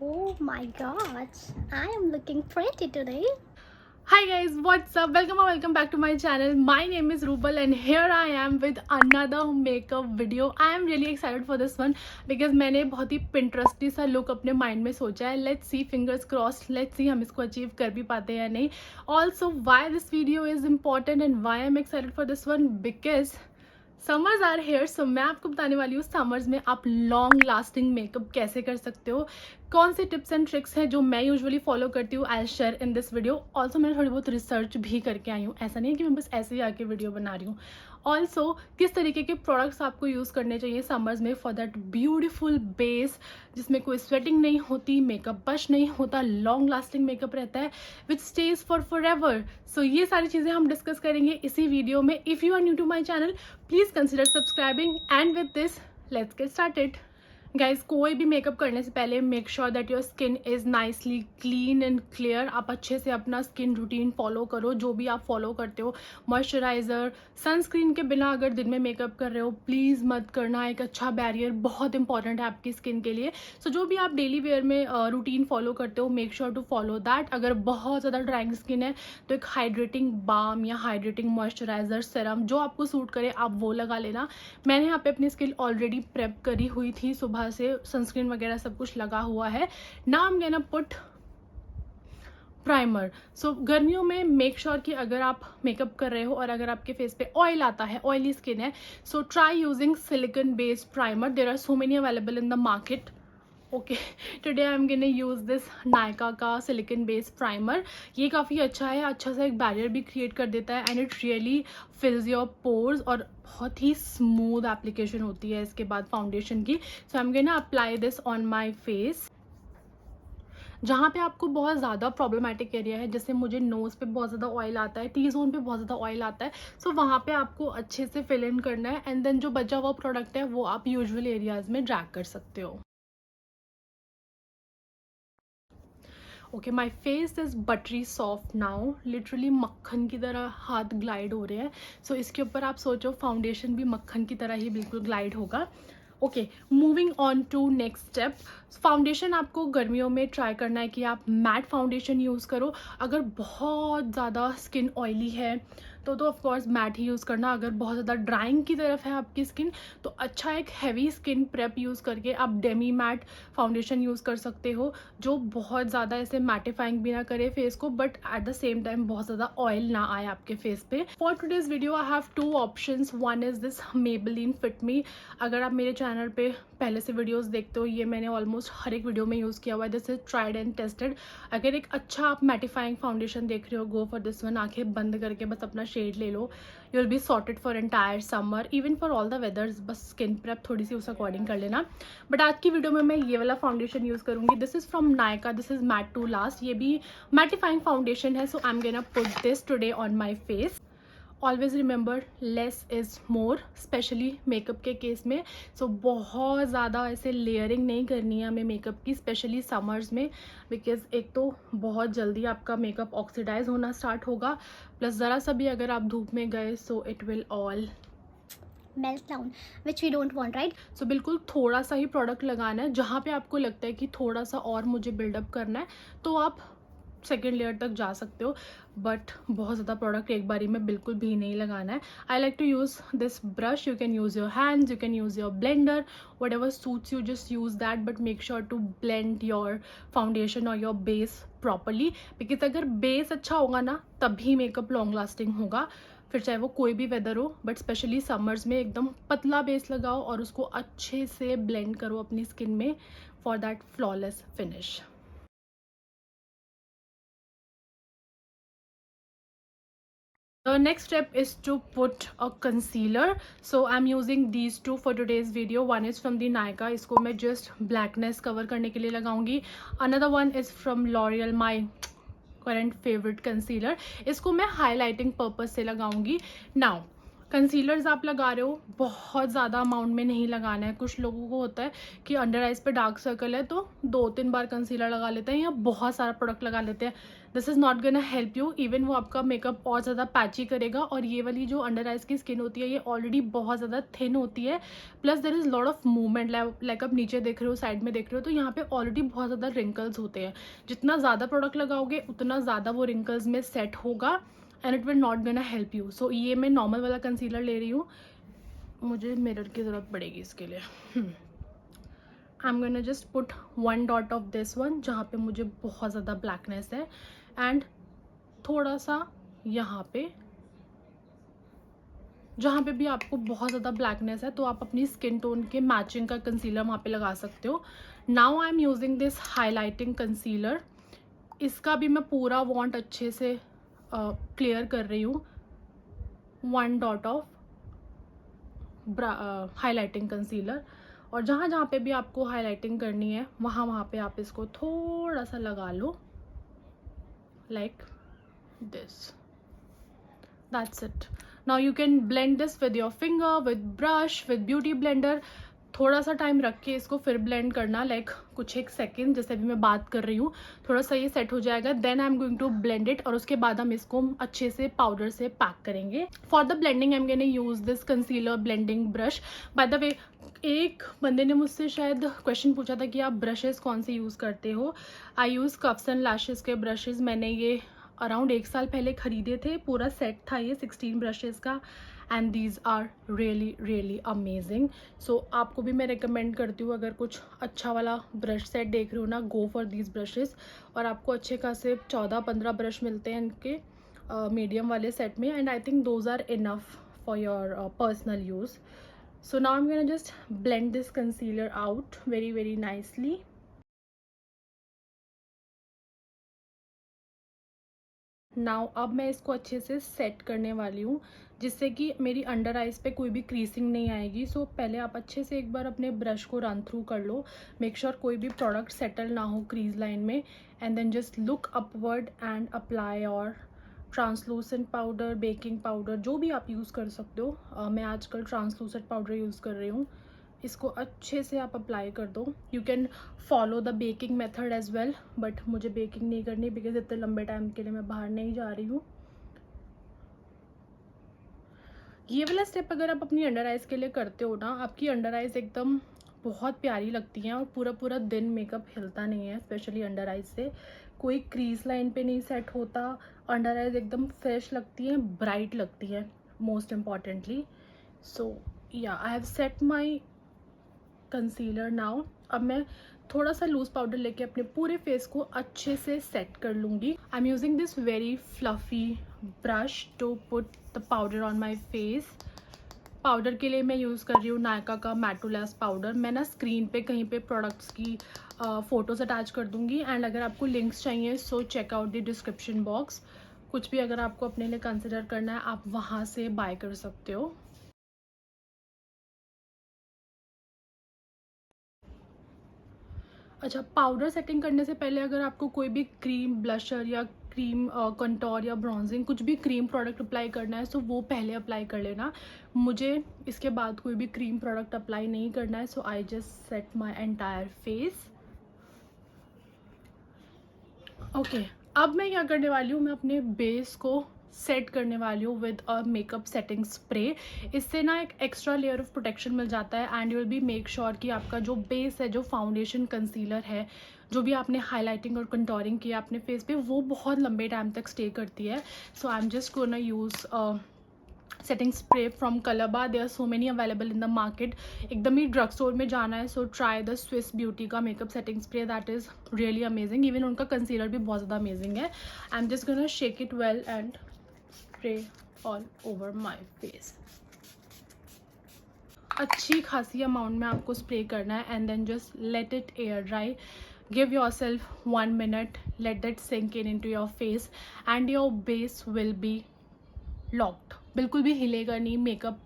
Oh my gosh, I am looking pretty today. Hi guys, what's up? Welcome back to my channel. My name is Rubal and here I am with another makeup video. I am really excited for this one because मैंने बहुत ही Pinteresty सा look अपने mind में सोचा है. Let's see, fingers crossed. Let's see हम इसको achieve कर भी पाते हैं या नहीं. Also, why this video is important and why I'm excited for this one because summers are here. So मैं आपको बताने वाली हूँ समर्स में आप लॉन्ग लास्टिंग मेकअप कैसे कर सकते हो, कौन से टिप्स एंड ट्रिक्स हैं जो मैं यूजुअली फॉलो करती हूँ. I share in this video. Also मैंने थोड़ी बहुत रिसर्च भी करके आई हूँ, ऐसा नहीं है कि मैं बस ऐसे ही आके वीडियो बना रही हूँ. ऑल्सो किस तरीके के प्रोडक्ट्स आपको यूज़ करने चाहिए समर्स में फॉर दैट ब्यूटिफुल बेस जिसमें कोई स्वेटिंग नहीं होती, मेकअप बश नहीं होता, लॉन्ग लास्टिंग मेकअप रहता है which stays forever. So ये सारी चीज़ें हम डिस्कस करेंगे इसी वीडियो में. If you are new to my channel please consider subscribing and with this let's get started. Guys, कोई भी मेकअप करने से पहले make sure that your skin is nicely clean and clear. आप अच्छे से अपना स्किन रूटीन फॉलो करो, जो भी आप फॉलो करते हो. मॉइस्चराइज़र, सनस्क्रीन के बिना अगर दिन में मेकअप कर रहे हो प्लीज़ मत करना. एक अच्छा बैरियर बहुत इंपॉर्टेंट है आपकी स्किन के लिए. सो जो भी आप डेली वेयर में रूटीन फॉलो करते हो make sure to follow that. अगर बहुत ज़्यादा ड्राइंग स्किन है तो एक हाइड्रेटिंग बाम या हाइड्रेटिंग मॉइस्चराइज़र सेरम जो आपको सूट करे आप वो लगा लेना. मैंने यहाँ पे अपनी स्किन ऑलरेडी प्रेप करी हुई थी, सुबह से सनस्क्रीन वगैरह सब कुछ लगा हुआ है. Now I am gonna put primer. So गर्मियों में मेक श्योर कि अगर आप मेकअप कर रहे हो और अगर आपके फेस पे ऑयल आता है, ऑयली स्किन है, so try using silicone based primer. There are so many available in the market. Okay, today I am gonna use this Nykaa का सिलिकॉन बेस्ड प्राइमर. ये काफ़ी अच्छा है, अच्छा सा एक बैरियर भी क्रिएट कर देता है and it really fills your pores और बहुत ही स्मूथ एप्लीकेशन होती है इसके बाद फाउंडेशन की. So I am gonna apply this on my face. जहाँ पे आपको बहुत ज़्यादा प्रॉब्लमेटिक एरिया है, जैसे मुझे नोज़ पे बहुत ज़्यादा ऑयल आता है, टी जोन पे बहुत ज़्यादा ऑयल आता है, सो वहाँ पे आपको अच्छे से फिल इन करना है एंड देन जो बचा हुआ प्रोडक्ट है वो आप यूजुअल एरियाज़ में ड्रैग कर सकते हो. Okay, my face is buttery soft now. Literally मक्खन की तरह हाथ ग्लाइड हो रहे हैं. सो इसके ऊपर आप सोचो फाउंडेशन भी मक्खन की तरह ही बिल्कुल ग्लाइड होगा. Okay, moving on to next step. Foundation आपको गर्मियों में ट्राई करना है कि आप मैट फाउंडेशन यूज़ करो. अगर बहुत ज़्यादा स्किन ऑयली है तो ऑफकोर्स मैट ही यूज़ करना. अगर बहुत ज़्यादा ड्राइंग की तरफ है आपकी स्किन तो अच्छा एक हैवी स्किन प्रेप यूज़ करके आप डेमी मैट फाउंडेशन यूज़ कर सकते हो जो बहुत ज़्यादा ऐसे मैटिफाइंग भी ना करे फेस को but at the same time बहुत ज़्यादा ऑयल ना आए आपके फेस पे. For today's video I have two options. One is this Maybelline fit me. अगर आप मेरे चैनल पे पहले से वीडियोस देखते हो, ये मैंने ऑलमोस्ट हर एक वीडियो में यूज़ किया हुआ है. This is tried and tested. अगर एक अच्छा आप मैटिफाइंग फाउंडेशन देख रहे हो गो फॉर दिस वन. आंखें बंद करके बस अपना शेड ले लो. You will be sorted for entire summer, even for all the weathers. बस स्किन प्रेप थोड़ी सी उस अकॉर्डिंग कर लेना. बट आज की वीडियो में मैं ये वाला फाउंडेशन यूज़ करूँगी. This is from Nykaa. This is matte to last. ये भी मैटिफाइंग फाउंडेशन है. So I am gonna put this today on my face. Always remember less is more, especially makeup के केस में. सो बहुत ज़्यादा ऐसे layering नहीं करनी है हमें मेकअप की, स्पेशली समर्स में. बिकॉज एक तो बहुत जल्दी आपका मेकअप ऑक्सीडाइज होना स्टार्ट होगा, प्लस ज़रा सा भी अगर आप धूप में गए so it will all Melt down, which we don't want, right? सो बिल्कुल थोड़ा सा ही प्रोडक्ट लगाना है. जहाँ पे आपको लगता है कि थोड़ा सा और मुझे बिल्डअप करना है तो आप सेकेंड लेयर तक जा सकते हो, बट बहुत ज़्यादा प्रोडक्ट एक बारी में बिल्कुल भी नहीं लगाना है. I like to use this brush. You can use your hands, you can use your blender, whatever suits you, just use that. But make sure to blend your foundation और your base properly. Because अगर base अच्छा होगा ना तभी makeup long lasting होगा, फिर चाहे वो कोई भी वेदर हो. बट स्पेशली समर्स में एकदम पतला बेस लगाओ और उसको अच्छे से ब्लेंड करो अपनी स्किन में for that flawless finish. The next step is to put a concealer. So I'm using these two for today's video. One is from the Nykaa. इसको मैं just blackness cover करने के लिए लगाऊंगी. Another one is from L'Oreal, my current favorite concealer. इसको मैं highlighting purpose से लगाऊंगी. Now कंसीलर्स आप लगा रहे हो, बहुत ज़्यादा अमाउंट में नहीं लगाना है. कुछ लोगों को होता है कि अंडर आइज पे डार्क सर्कल है तो 2-3 बार कंसीलर लगा लेते हैं या बहुत सारा प्रोडक्ट लगा लेते हैं. This is not gonna help you. Even वो आपका मेकअप और ज़्यादा पैची करेगा. और ये वाली जो अंडर आइज की स्किन होती है ये ऑलरेडी बहुत ज़्यादा थिन होती है. Plus there is lot of movement, like आप नीचे देख रहे हो, साइड में देख रहे हो, तो यहाँ पे ऑलरेडी बहुत ज़्यादा रिंकल्स होते हैं. जितना ज़्यादा प्रोडक्ट लगाओगे उतना ज़्यादा वो रिंकल्स में सेट होगा and it will not gonna help you. So ये मैं नॉर्मल वाला कंसीलर ले रही हूँ. मुझे मिरर की ज़रूरत पड़ेगी इसके लिए. आई am gonna just put 1 dot of this one जहाँ पे मुझे बहुत ज़्यादा ब्लैकनेस है एंड थोड़ा सा यहाँ पे जहाँ पे भी आपको बहुत ज़्यादा ब्लैकनेस है तो आप अपनी स्किन टोन के मैचिंग का कंसीलर वहाँ पे लगा सकते हो. Now I am using this highlighting concealer. इसका भी मैं पूरा वॉन्ट अच्छे से क्लियर कर रही हूँ. 1 डॉट ऑफ हाईलाइटिंग कंसीलर. और जहाँ जहाँ पे भी आपको हाईलाइटिंग करनी है वहाँ पे आप इसको थोड़ा सा लगा लो, like this. That's it. Now you can blend this with your finger, with brush, with beauty blender. थोड़ा सा टाइम रख के इसको फिर ब्लेंड करना, लाइक कुछ एक सेकेंड, जैसे अभी मैं बात कर रही हूँ. थोड़ा सा ये सेट हो जाएगा, then I am going to blend it. और उसके बाद हम इसको अच्छे से पाउडर से पैक करेंगे. For the blending I am going to use this concealer blending brush. By the way, एक बंदे ने मुझसे शायद क्वेश्चन पूछा था कि आप ब्रशेस कौन से यूज़ करते हो. आई यूज़ कफ्स एंड लैशेस के ब्रशेस. मैंने ये अराउंड 1 साल पहले ख़रीदे थे. पूरा सेट था ये 16 ब्रशेज़ का and these are really amazing. So आपको भी मैं रिकमेंड करती हूँ, अगर कुछ अच्छा वाला ब्रश सेट देख रहे हो ना, गो फॉर दीज ब्रशेज़. और आपको अच्छे खासे 14-15 ब्रश मिलते हैं इनके मीडियम वाले सेट में and I think those are enough for your personal use. So now I am gonna just blend this concealer out very nicely. Now अब मैं इसको अच्छे से सेट करने वाली हूँ जिससे कि मेरी अंडर आइज़ पे कोई भी क्रीसिंग नहीं आएगी. सो पहले आप अच्छे से एक बार अपने ब्रश को रन थ्रू कर लो. मेक श्योर कोई भी प्रोडक्ट सेटल ना हो क्रीज लाइन में. And then just look upward and apply और ट्रांसलूसेंट पाउडर, बेकिंग पाउडर, जो भी आप यूज़ कर सकते हो. मैं आजकल ट्रांसलूसेंट पाउडर यूज़ कर रही हूँ. इसको अच्छे से आप अप्लाई कर दो. You can follow the baking method as well, but मुझे बेकिंग नहीं करनी बिकॉज इतने लंबे टाइम के लिए मैं बाहर नहीं जा रही हूँ. ये वाला स्टेप अगर आप अपनी अंडर आइज़ के लिए करते हो ना, आपकी अंडर आइज़ एकदम बहुत प्यारी लगती हैं और पूरा दिन मेकअप हिलता नहीं है. स्पेशली अंडर आइज़ से कोई क्रीज लाइन पे नहीं सेट होता. अंडर आइज़ एकदम फ्रेश लगती है, ब्राइट लगती है most importantly. So yeah I have set my concealer now. अब मैं थोड़ा सा लूज पाउडर लेके अपने पूरे फेस को अच्छे से सेट कर लूँगी. I am using this very fluffy brush to put the powder on my face. Powder के लिए मैं यूज़ कर रही हूँ नायका का मैटुलैस पाउडर. मैं ना स्क्रीन पे कहीं पे प्रोडक्ट्स की फ़ोटोज़ अटैच कर दूँगी एंड अगर आपको लिंक्स चाहिए so check out the description box. कुछ भी अगर आपको अपने लिए कंसिडर करना है आप वहाँ से बाय कर सकते हो. अच्छा, पाउडर सेटिंग करने से पहले अगर आपको कोई भी क्रीम ब्लशर या क्रीम कंटोर या ब्रॉन्जिंग कुछ भी क्रीम प्रोडक्ट अप्लाई करना है सो वो पहले अप्लाई कर लेना. मुझे इसके बाद कोई भी क्रीम प्रोडक्ट अप्लाई नहीं करना है. So I just set my entire face. Okay, अब मैं क्या करने वाली हूँ, मैं अपने बेस को सेट करने वाली हूँ with a makeup setting spray. इससे ना एक एक्स्ट्रा लेयर ऑफ प्रोटेक्शन मिल जाता है and you will be make sure कि आपका जो बेस है, जो फाउंडेशन कंसीलर है, जो भी आपने हाईलाइटिंग और कंटोरिंग किया अपने फेस पे, वो बहुत लंबे टाइम तक स्टे करती है. So I am just gonna use setting spray from कलबा. There are so many available in the market. एकदम ही ड्रग स्टोर में जाना है so try the Swiss beauty का makeup setting spray. That is really amazing. Even उनका concealer भी बहुत ज़्यादा अमेजिंग है. I am just gonna shake it well and spray all over my face. अच्छी खासी अमाउंट में आपको स्प्रे करना है and then just let it air dry. Give yourself 1 minute, let that sink in into your face and your base will be locked. बिल्कुल भी हिलेगा नहीं makeup,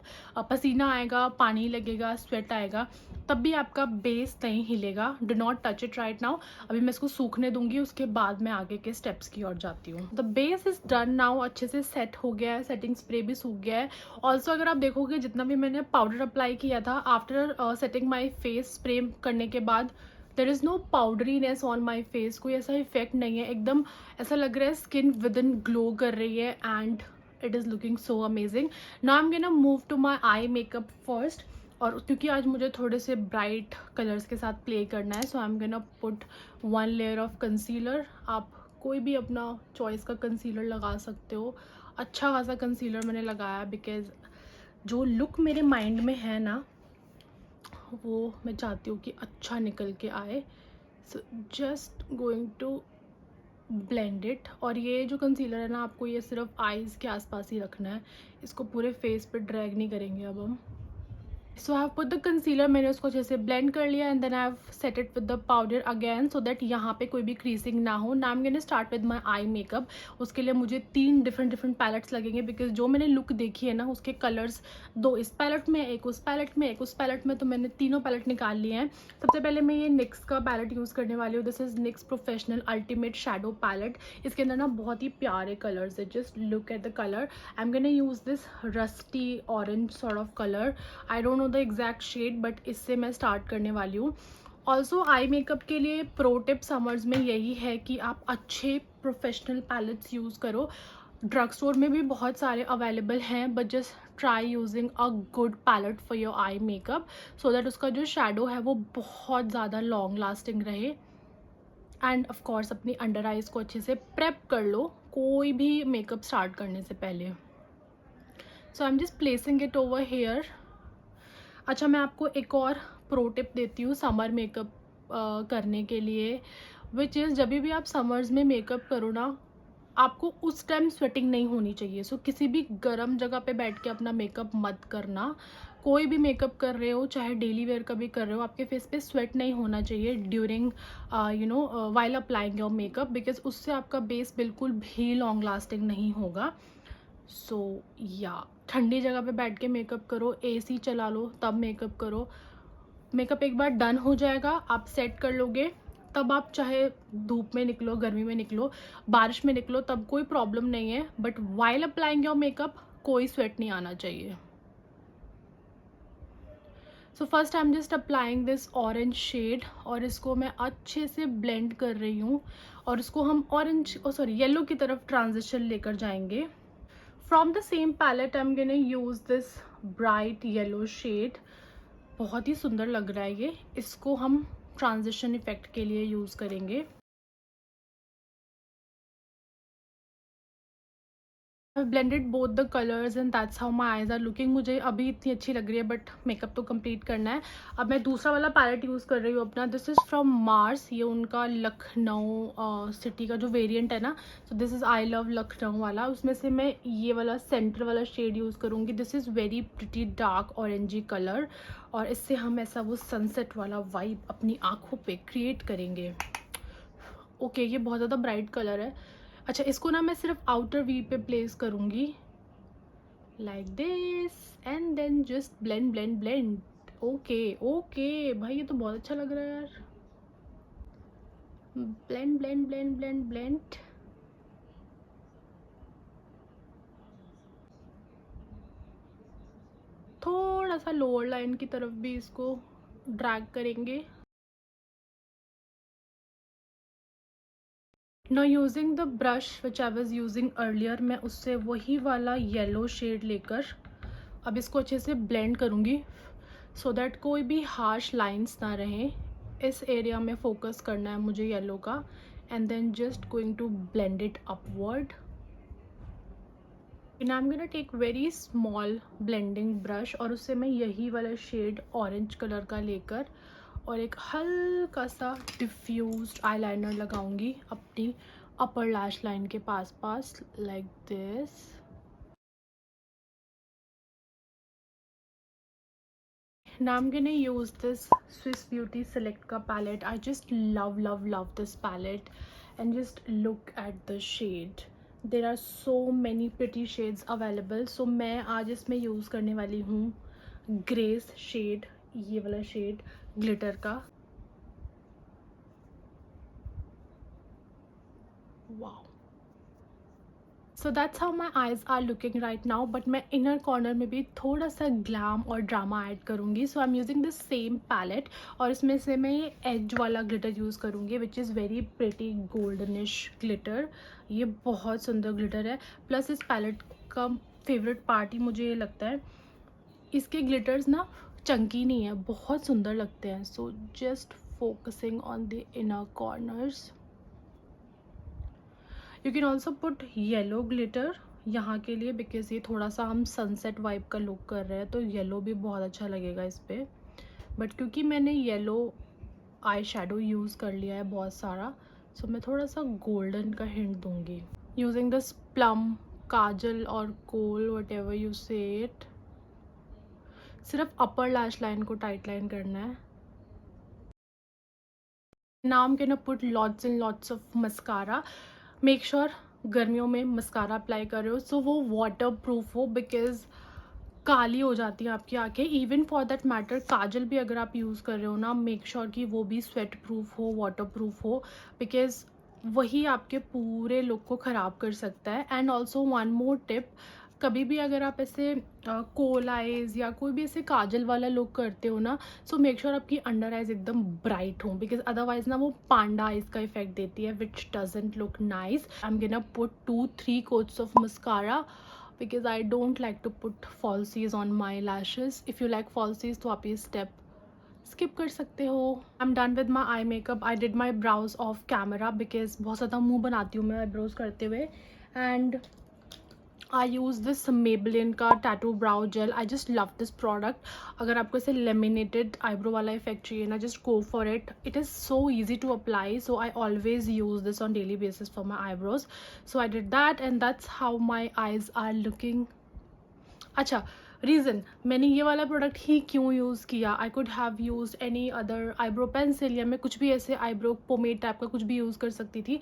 पसीना आएगा, पानी लगेगा, स्वेट आएगा, तब भी आपका बेस नहीं हिलेगा। Do not touch it right now. अभी मैं इसको सूखने दूंगी, उसके बाद मैं आगे के स्टेप्स की ओर जाती हूँ। The base is done now, अच्छे से सेट हो गया है, सेटिंग स्प्रे भी सूख गया है। ऑल्सो अगर आप देखोगे जितना भी मैंने पाउडर अप्लाई किया था after setting my face, spray करने के बाद there is no powderiness on my face, कोई ऐसा इफेक्ट नहीं है। एकदम ऐसा लग रहा है स्किन विद इन ग्लो कर रही है and it is looking so amazing. Now I'm gonna move to my eye makeup first. और क्योंकि आज मुझे थोड़े से ब्राइट कलर्स के साथ प्ले करना है, so I am gonna put 1 layer of concealer. आप कोई भी अपना चॉइस का कंसीलर लगा सकते हो। अच्छा खासा कंसीलर मैंने लगाया बिकॉज जो लुक मेरे माइंड में है ना, वो मैं चाहती हूँ कि अच्छा निकल के आए। So just going to blend it. और ये जो कंसीलर है ना, आपको ये सिर्फ आईज़ के आसपास ही रखना है, इसको पूरे फेस पे ड्रैग नहीं करेंगे अब हम। So I have put the concealer, मैंने उसको अच्छे से ब्लेंड कर लिया and then I have set it with the powder again so that यहाँ पे कोई भी क्रीसिंग ना हो। Now I am gonna start with my eye makeup. उसके लिए मुझे 3 डिफरेंट पैलेट्स लगेंगे बिकॉज जो मैंने लुक देखी है ना, उसके कलर्स 2 इस पैलेट में, एक उस पैलेट में, एक उस पैलेट में, तो मैंने तीनों पैलेट निकाल लिए हैं। सबसे पहले मैं ये निक्स का पैलेट यूज़ करने वाली हूँ। This is NYX professional ultimate shadow palette. इसके अंदर ना बहुत ही प्यारे कलर्स है, just look at the colour. I am gonna use this rusty orange sort of colour. I don't know the exact shade but इससे मैं स्टार्ट करने वाली हूँ। ऑल्सो आई मेकअप के लिए प्रो टिप समर्स में यही है कि आप अच्छे प्रोफेशनल पैलेट्स यूज़ करो। ड्रग स्टोर में भी बहुत सारे अवेलेबल हैं but just try using a good palette for your eye makeup so that उसका जो शेडो है वो बहुत ज़्यादा लॉन्ग लास्टिंग रहे। एंड ऑफ कोर्स अपनी अंडर आइज़ को अच्छे से प्रेप कर लो कोई भी मेकअप स्टार्ट करने से पहले। So I am just placing it over here. अच्छा, मैं आपको एक और प्रो टिप देती हूँ समर मेकअप करने के लिए, विच इज़ जब भी आप समर्स में मेकअप करो ना, आपको उस टाइम स्वेटिंग नहीं होनी चाहिए। सो किसी भी गर्म जगह पे बैठ के अपना मेकअप मत करना। कोई भी मेकअप कर रहे हो, चाहे डेली वेयर का भी कर रहे हो, आपके फेस पे स्वेट नहीं होना चाहिए during while applying your makeup because उससे आपका बेस बिल्कुल भी लॉन्ग लास्टिंग नहीं होगा। सो या ठंडी जगह पे बैठ के मेकअप करो, एसी चला लो तब मेकअप करो। मेकअप एक बार डन हो जाएगा, आप सेट कर लोगे, तब आप चाहे धूप में निकलो, गर्मी में निकलो, बारिश में निकलो, तब कोई प्रॉब्लम नहीं है। But while applying your makeup कोई स्वेट नहीं आना चाहिए। So first I am just applying this orange shade और इसको मैं अच्छे से ब्लेंड कर रही हूँ और इसको हम ऑरेंज येलो की तरफ ट्रांजिशन लेकर जाएंगे। From the same palette I am gonna use this bright yellow shade. बहुत ही सुंदर लग रहा है ये, इसको हम ट्रांजिशन इफेक्ट के लिए यूज करेंगे। I've blended both the colors and that's how my eyes are looking. मुझे अभी इतनी अच्छी लग रही है बट मेकअप तो कंप्लीट करना है। अब मैं दूसरा वाला पैलेट यूज़ कर रही हूँ अपना। दिस इज़ फ्रॉम मार्स, ये उनका लखनऊ सिटी का जो वेरिएंट है ना, so this is I love Lucknow वाला। उसमें से मैं ये वाला सेंटर वाला शेड यूज़ करूँगी। This is very pretty dark orangey colour और इससे हम ऐसा वो सनसेट वाला वाइब अपनी आँखों पे क्रिएट करेंगे। ओके, ये बहुत ज़्यादा ब्राइट कलर है। अच्छा, इसको ना मैं सिर्फ आउटर वी पे प्लेस करूँगी like this and then just blend blend blend. Okay भाई, ये तो बहुत अच्छा लग रहा है यार। Blend blend blend blend blend. थोड़ा सा लोअर लाइन की तरफ भी इसको ड्रैग करेंगे। Now using the brush which I was using earlier, मैं उससे वही वाला येलो शेड लेकर अब इसको अच्छे से ब्लेंड करूँगी सो दैट कोई भी हार्श लाइंस ना रहें। इस एरिया में फोकस करना है मुझे येलो का and then just going to blend it upward. And I am gonna take very small blending brush और उससे मैं यही वाला शेड ऑरेंज कलर का लेकर और एक हल्का सा डिफ्यूज्ड आईलाइनर लगाऊंगी अपनी अपर लैश लाइन के पास like this. Now I'm gonna use this Swiss Beauty Select का palette. I just love this palette and just look at the shade. There are so many pretty shades available. So मैं आज इसमें use करने वाली हूँ grace shade, ये वाला shade glitter का. Wow. So that's how my eyes are looking right now. But मैं इनर कॉर्नर में भी थोड़ा सा ग्लैम और ड्रामा ऐड करूँगी. So I am using this same palette और इसमें से मैं ये एज वाला ग्लिटर यूज़ करूँगी which is very pretty goldenish glitter. ये बहुत सुंदर ग्लिटर है. प्लस इस पैलेट का फेवरेट पार्ट ही मुझे ये लगता है, इसके ग्लिटर्स ना चंकी नहीं है, बहुत सुंदर लगते हैं. So just focusing on the inner corners. You can also put yellow glitter यहाँ के लिए बिकॉज ये थोड़ा सा हम सनसेट वाइब का लुक कर रहे हैं, तो येलो भी बहुत अच्छा लगेगा इस पर. बट क्योंकि मैंने येलो आई शेडो यूज़ कर लिया है बहुत सारा, सो मैं थोड़ा सा गोल्डन का हिंट दूंगी यूजिंग दिस प्लम काजल और कोल वट एवर यू से इट. सिर्फ अपर लैश लाइन को टाइट लाइन करना है. Now I am gonna put lots and lots of mascara. Make sure गर्मियों में मस्कारा अप्लाई कर रहे हो सो वो वाटर प्रूफ हो, बिकॉज काली हो जाती हैं आपकी आंखें. इवन फॉर दैट मैटर काजल भी अगर आप यूज़ कर रहे हो ना, मेक श्योर कि वो भी स्वेट प्रूफ हो, वाटर प्रूफ हो, बिकॉज वही आपके पूरे लुक को ख़राब कर सकता है. And also one more tip, कभी भी अगर आप ऐसे कोल आइज़ या कोई भी ऐसे काजल वाला लुक करते हो ना, सो मेक श्योर आपकी अंडर आइज़ एकदम ब्राइट हो, बिकॉज अदरवाइज ना वो पांडा आइज़ का इफेक्ट देती है which doesn't look nice. I am gonna put 2-3 quotes of mascara because I don't like to put falsies on my lashes. If you like falsies तो आप ये step skip कर सकते हो. I'm done with my eye makeup. I did my brows off camera because बहुत ज़्यादा मुँह बनाती हूँ मैं eyebrows करते हुए. And I use this Maybelline का tattoo brow gel. I just love this product. अगर आपको ऐसे laminated eyebrow वाला effect चाहिए ना, just go for it. It is so easy to apply, so I always use this on daily basis for my eyebrows. So I did that and that's how my eyes are looking. अच्छा, reason मैंने ये वाला product ही क्यों use किया, I could have use any other eyebrow pencil या मैं कुछ भी ऐसे आईब्रो पोमेड टाइप का कुछ भी यूज़ कर सकती थी.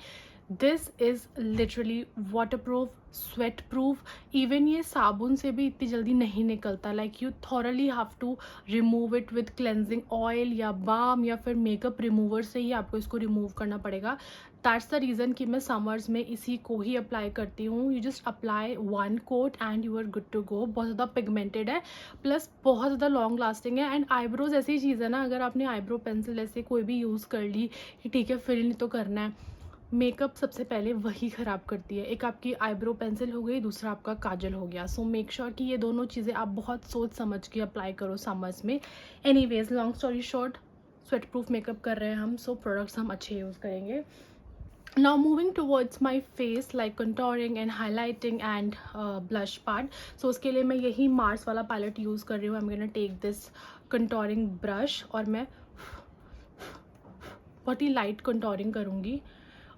This is literally waterproof, sweatproof. Even ये साबुन से भी इतनी जल्दी नहीं निकलता. Like you thoroughly have to remove it with cleansing oil या बाम या फिर मेकअप रिमूवर से ही आपको इसको रिमूव करना पड़ेगा. दैट्स द रीज़न कि मैं समर्स में इसी को ही अप्लाई करती हूँ. You just apply 1 coat and you are good to go. बहुत ज़्यादा पिगमेंटेड है, प्लस बहुत ज़्यादा लॉन्ग लास्टिंग है. एंड आईब्रोज ऐसी चीज़ है ना, अगर आपने आईब्रो पेंसिल ऐसे कोई भी यूज़ कर ली कि ठीक है फिल नहीं तो करना है, मेकअप सबसे पहले वही ख़राब करती है. एक आपकी आईब्रो पेंसिल हो गई, दूसरा आपका काजल हो गया. सो मेक श्योर कि ये दोनों चीज़ें आप बहुत सोच समझ के अप्लाई करो समर्स में. Anyways long story short, sweat proof makeup कर रहे हैं हम, सो प्रोडक्ट्स हम अच्छे यूज़ करेंगे. Now moving towards my face like contouring and highlighting and blush part. So उसके लिए मैं यही मार्स वाला पैलेट यूज़ कर रही हूँ. I'm gonna take this contouring brush और मैं बहुत ही लाइट contouring करूँगी.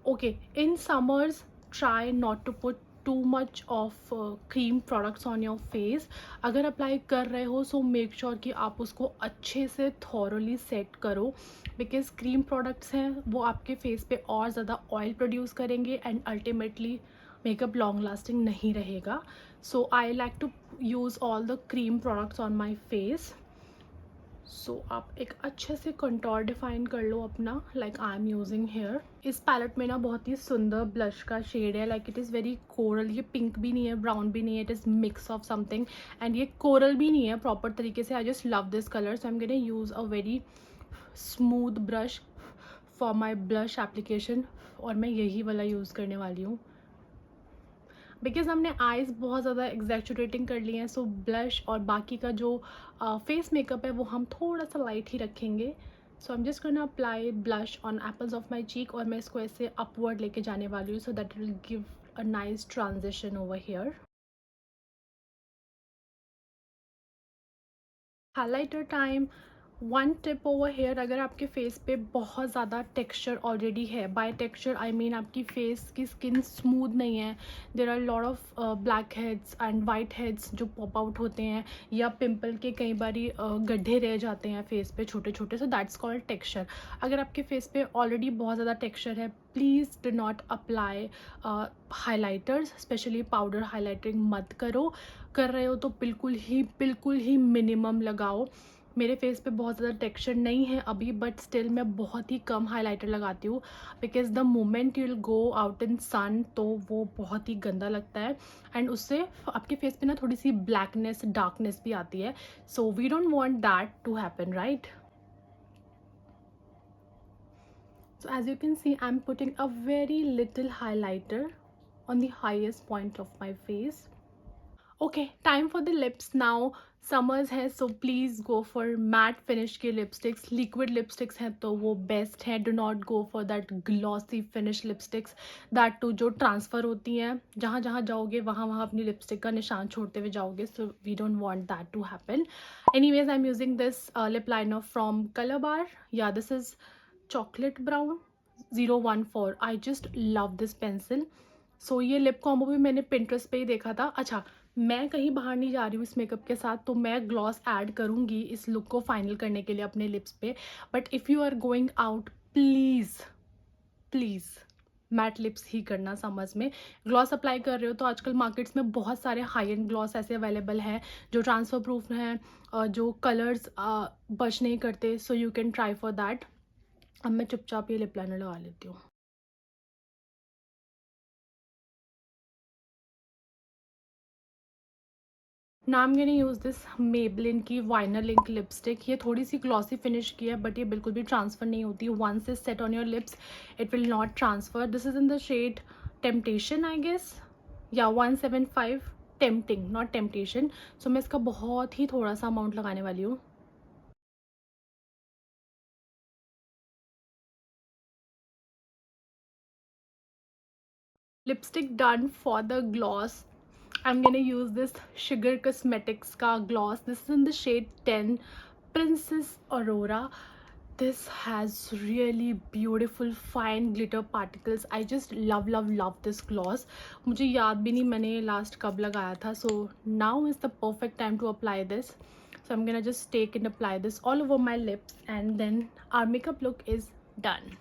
Okay, in summers try not to put too much of cream products on your face. अगर अप्लाई कर रहे हो सो मेक श्योर कि आप उसको अच्छे से थॉरली सेट करो, बिकॉज क्रीम प्रोडक्ट्स हैं वो आपके फेस पे और ज़्यादा ऑयल प्रोड्यूस करेंगे and ultimately makeup long lasting नहीं रहेगा. So I like to use all the cream products on my face. So आप एक अच्छे से कंटोर डिफाइन कर लो अपना, like I am using here. इस पैलेट में ना बहुत ही सुंदर ब्लश का शेड है. Like it is very coral. ये पिंक भी नहीं है, ब्राउन भी नहीं है, it is mix of something. And ये कोरल भी नहीं है प्रॉपर तरीके से. आई just love this colour. So I am gonna use a very smooth brush for my blush application और मैं यही वाला यूज़ करने वाली हूँ बिकॉज हमने आइज़ बहुत ज़्यादा एग्जैचुरेटिंग कर लिए हैं. सो ब्लश और बाकी का जो फेस मेकअप है वो हम थोड़ा सा लाइट ही रखेंगे. So I am just gonna apply blush on apples of my cheek और मैं इसको ऐसे अपवर्ड लेके जाने वाली हूँ so that will give a nice transition over here. Highlighter time. One tip over here, अगर आपके फेस पे बहुत ज़्यादा टेक्सचर ऑलरेडी है, बाय टेक्सचर आई मीन आपकी फेस की स्किन स्मूथ नहीं है, there are lot of blackheads and whiteheads जो पॉप आउट होते हैं, या पिंपल के कई बारी गड्ढे रह जाते हैं फेस पे छोटे छोटे, सो दैट्स कॉल्ड टेक्सचर। अगर आपके फेस पे ऑलरेडी बहुत ज़्यादा टेक्सचर है, please do not apply highlighters, specially powder highlighting मत करो। कर रहे हो तो बिल्कुल ही मिनिमम लगाओ। मेरे फेस पे बहुत ज़्यादा टेक्सचर नहीं है अभी, बट स्टिल मैं बहुत ही कम हाइलाइटर लगाती हूँ, because the moment you will go out in sun तो वो बहुत ही गंदा लगता है, एंड उससे आपके फेस पे ना थोड़ी सी ब्लैकनेस डार्कनेस भी आती है, so we don't want that to happen, right? So as you can see, I'm putting a very little highlighter on the highest point of my face. Okay, time for the lips now. Summers है, so please go for matte finish के lipsticks. Liquid lipsticks हैं तो वो best है, do not go for that glossy finish lipsticks, that too जो transfer होती हैं, जहाँ जहाँ जाओगे वहाँ वहाँ अपनी लिपस्टिक का निशान छोड़ते हुए जाओगे, so we don't want that to happen. Anyways, I am using this lip liner from Colorbar, yeah this is chocolate brown 014। I just love this pencil. So ये लिप कॉम्बो भी मैंने पिंटरेस्ट पे ही देखा था। अच्छा, मैं कहीं बाहर नहीं जा रही हूँ इस मेकअप के साथ, तो मैं ग्लॉस ऐड करूँगी इस लुक को फाइनल करने के लिए अपने लिप्स पे, but if you are going out, please matte lips ही करना। समझ में ग्लॉस अप्लाई कर रहे हो तो आजकल मार्केट्स में बहुत सारे हाई एंड ग्लॉस ऐसे अवेलेबल हैं जो ट्रांसफ़र प्रूफ हैं, जो कलर्स बच नहीं करते, so you can try for that. अब मैं चुपचाप ये लिप लाइनर लगा लेती हूँ। Now I'm gonna use this Maybelline की Vinyl Link लिपस्टिक। ये थोड़ी सी ग्लॉसी फिनिश की है, बट ये बिल्कुल भी ट्रांसफ़र नहीं होती। Once is set on your lips it will not transfer. This is in the shade temptation I guess, या 175। Tempting not temptation. सो मैं इसका बहुत ही थोड़ा सा अमाउंट लगाने वाली हूँ। Lipstick done for the gloss. I'm gonna use this Sugar Cosmetics का gloss. This is in the shade 10, Princess Aurora. This has really beautiful fine glitter particles. I just love this gloss. मुझे याद भी नहीं मैंने last कब लगाया था. So now is the perfect time to apply this. So I'm gonna just take and apply this all over my lips, and then our makeup look is done.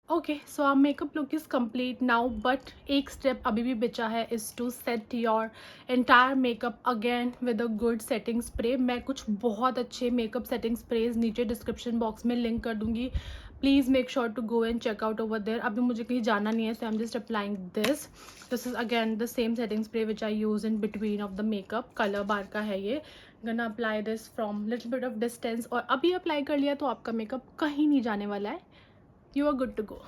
Okay, so our makeup look is complete now, but एक step अभी भी बचा है, is to set your entire makeup again with a good setting spray. मैं कुछ बहुत अच्छे makeup setting sprays नीचे डिस्क्रिप्शन बॉक्स में लिंक कर दूंगी, please make sure to go and check out over there. अभी मुझे कहीं जाना नहीं है, so I am just applying this is again the same setting spray which I use in between of the makeup. Colorbar का है ये। Gonna apply this from little bit of distance, और अभी अप्लाई कर लिया तो आपका मेकअप कहीं नहीं जाने वाला है। You are good to go.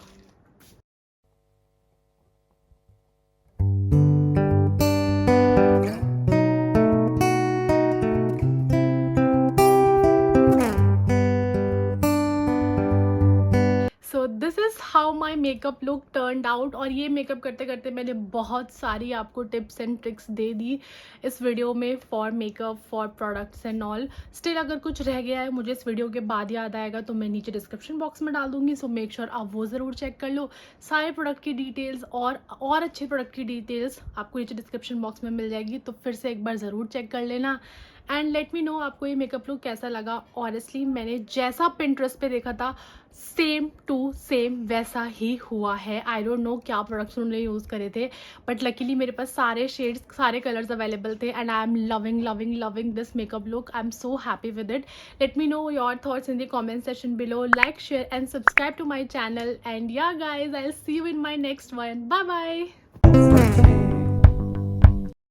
So this is how my makeup look turned out। और ये मेकअप करते करते मैंने बहुत सारी आपको टिप्स एंड ट्रिक्स दे दी इस वीडियो में, for makeup, for products and all. Still अगर कुछ रह गया है मुझे इस वीडियो के बाद याद आएगा तो मैं नीचे डिस्क्रिप्शन बॉक्स में डाल दूंगी, सो मेक श्योर आप वो ज़रूर चेक कर लो। सारे प्रोडक्ट की डिटेल्स और अच्छे प्रोडक्ट की डिटेल्स आपको नीचे डिस्क्रिप्शन बॉक्स में मिल जाएगी, तो फिर से एक बार ज़रूर चेक कर लेना। एंड लेट मी नो आपको ये मेकअप लुक कैसा लगा। ऑनेस्टली मैंने जैसा पिंटरेस्ट पे देखा था सेम टू सेम वैसा ही हुआ है। आई डोंट नो क्या प्रोडक्ट्स उन्होंने यूज़ करे थे, बट लकीली मेरे पास सारे शेड्स, सारे कलर्स अवेलेबल थे, and I am loving this makeup look. I am so happy with it. Let me know your thoughts in the comment section below. Like, share and subscribe to my channel, and yeah guys I will see you in my next one. Bye bye.